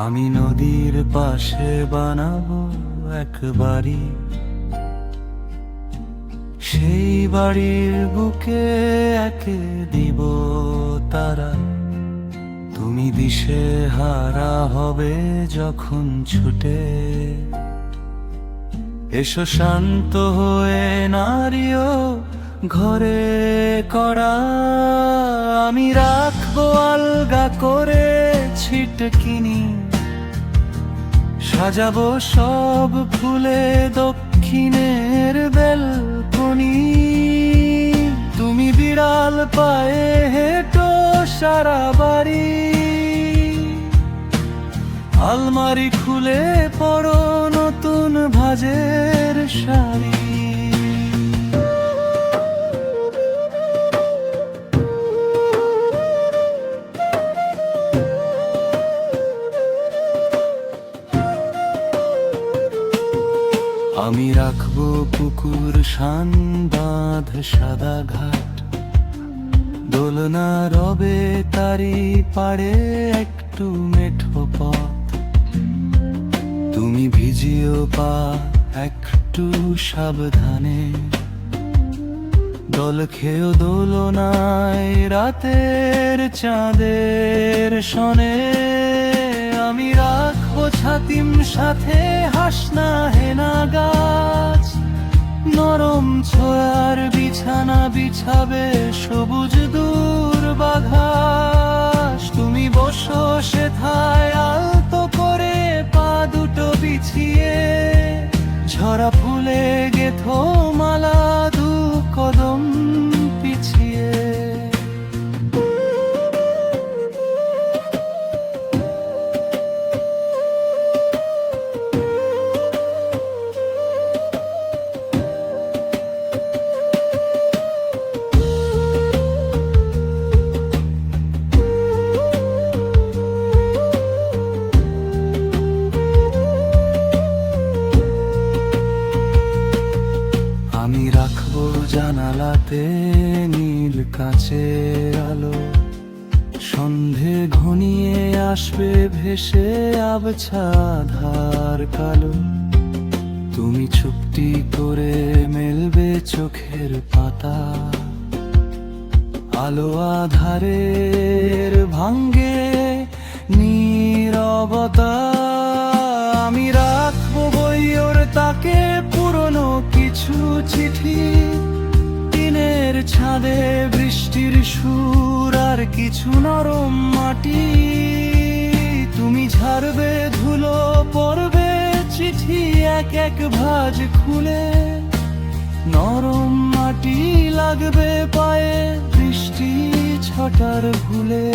আমি নদীর পাশে বানাবো এক বাড়ি, সেই বাড়ির বুকে একে দিব তারা। তুমি দিশে হারা হবে যখন ছুটে এসো, শান্ত হয়ে নারীও ঘরে করা। আমি রাখবো আলগা করে ছিটকিনি, সাজাবো সব ফুলে দক্ষিণের বেলকনি। তুমি বিড়াল পায়ে হেঁটো সারা বাড়ি, আলমারি খুলে পড়ো নতুন ভাঁজের শাড়ি। আমি রাখবো পুকুর শান বাঁধ সাদা ঘাট, দোলনা রবে তারি পাড়ে একটু মেঠো পথ। তুমি ভিজিও পা একটু সাবধানে, দল খেয়েও দোলনায় রাতের চাঁদের সনে। আমি রাখবো ছাতিম সাথে হাসনা হেনা গাছ, নরম ছোঁয়ার বিছানা বিছাবে সবুজ দূর্বাঘাস। তুমি বসো সেথায় আলতো করে পা দুটো বিছিয়ে, ঝরা ফুলে গেথো মালা দু কদম পিছিয়ে। আমি রাখবো জানালাতে নীল কাঁচের আলো, সন্ধে ঘনিয়ে আসবে ভেসে আবছা আধার কালো। তুমি চুপটি করে মেলবে চোখের পাতা, আলো আধারের ভাঙ্গে নীরবতা। আমি রাখবো বইয়ের তাকে পুরনো কিছু চিঠি, টিনের ছাদে বৃষ্টির সুর আর কিছু নরম মাটি। তুমি ঝাড়বে ধুলো পড়বে চিঠি এক এক ভাঁজ খুলে, নরম মাটি লাগবে পায়ে বৃষ্টি ছটার ভুলে।